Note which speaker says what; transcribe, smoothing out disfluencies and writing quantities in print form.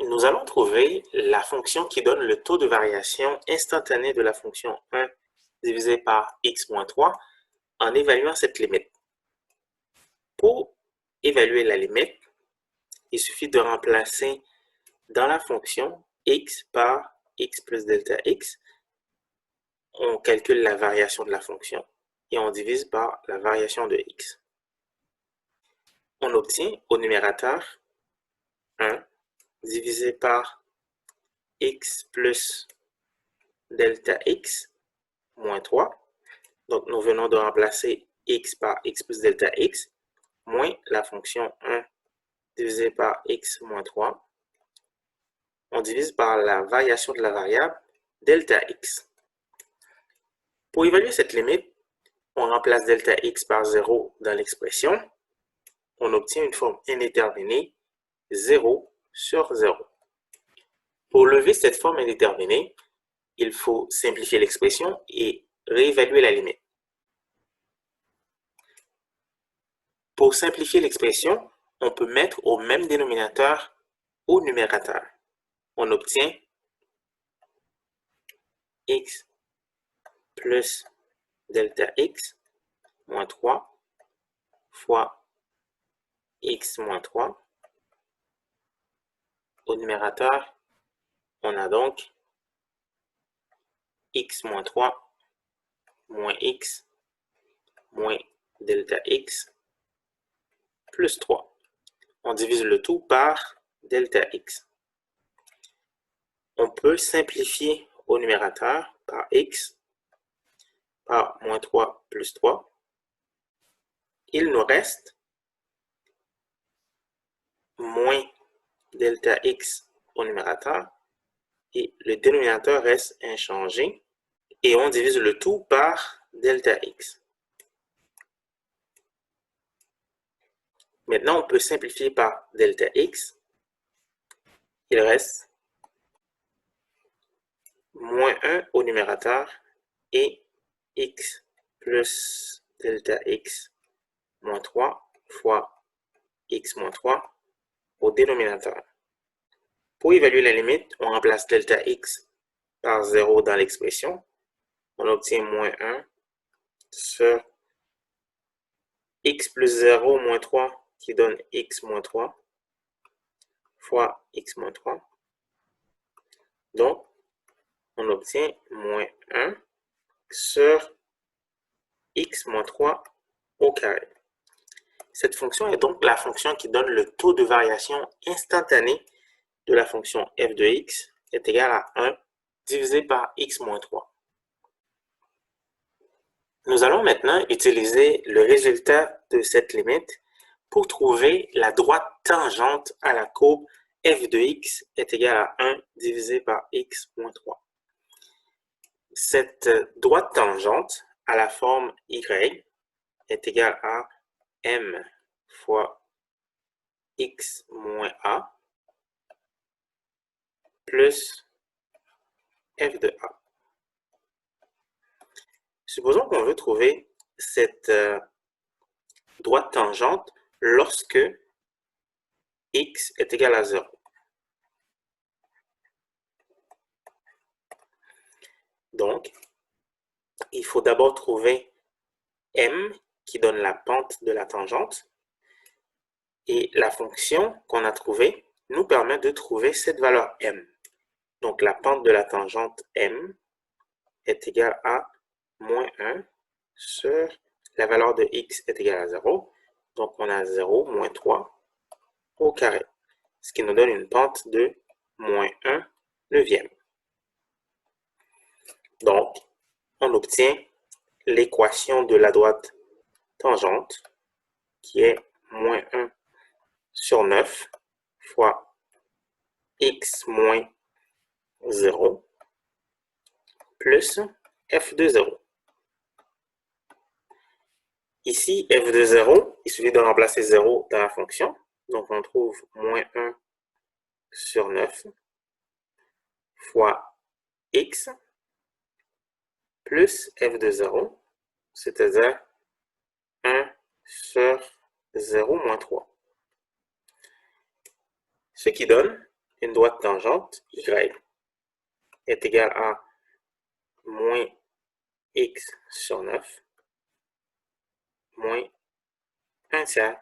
Speaker 1: nous allons trouver la fonction qui donne le taux de variation instantané de la fonction 1 divisé par x moins 3 en évaluant cette limite. Pour évaluer la limite, il suffit de remplacer dans la fonction x par x plus delta x. On calcule la variation de la fonction et on divise par la variation de x. On obtient au numérateur 1 divisé par x plus delta x moins 3. Donc, nous venons de remplacer x par x plus delta x moins la fonction 1 divisé par x moins 3. On divise par la variation de la variable delta x. Pour évaluer cette limite, on remplace delta x par 0 dans l'expression. On obtient une forme indéterminée 0 sur 0. Pour lever cette forme indéterminée, il faut simplifier l'expression et réévaluer la limite. Pour simplifier l'expression, on peut mettre au même dénominateur au numérateur. On obtient x plus delta x moins 3 fois x moins 3. Au numérateur, on a donc x moins 3 moins x moins delta x plus 3. On divise le tout par delta x. On peut simplifier au numérateur par x par moins 3 plus 3. Il nous reste moins delta x au numérateur et le dénominateur reste inchangé et on divise le tout par delta x. Maintenant, on peut simplifier par delta x. Il reste moins 1 au numérateur et x plus delta x moins 3 fois x moins 3 au dénominateur. Pour évaluer la limite, on remplace delta x par 0 dans l'expression. On obtient moins 1 sur x plus 0 moins 3 qui donne x moins 3 fois x moins 3. Donc, on obtient moins 1 sur x moins 3 au carré. Cette fonction est donc la fonction qui donne le taux de variation instantané de la fonction f de x est égal à 1 divisé par x moins 3. Nous allons maintenant utiliser le résultat de cette limite pour trouver la droite tangente à la courbe f de x est égale à 1 divisé par x moins 3. Cette droite tangente à la forme y est égale à m fois x moins a plus f de a. Supposons qu'on veut trouver cette droite tangente lorsque x est égal à 0. Donc, il faut d'abord trouver m qui donne la pente de la tangente et la fonction qu'on a trouvée nous permet de trouver cette valeur m. Donc, la pente de la tangente m est égale à moins 1 sur la valeur de x est égale à 0. Donc, on a 0 moins 3 au carré, ce qui nous donne une pente de moins 1 neuvième. Donc, on obtient l'équation de la droite tangente qui est moins 1 sur 9 fois x moins 0 plus f de 0. Ici, f de 0, il suffit de remplacer 0 dans la fonction. Donc, on trouve moins 1 sur 9 fois x plus f de 0, c'est-à-dire 1 sur 0 moins 3. Ce qui donne une droite tangente, y, est égale à moins x sur 9 moins 1 tiers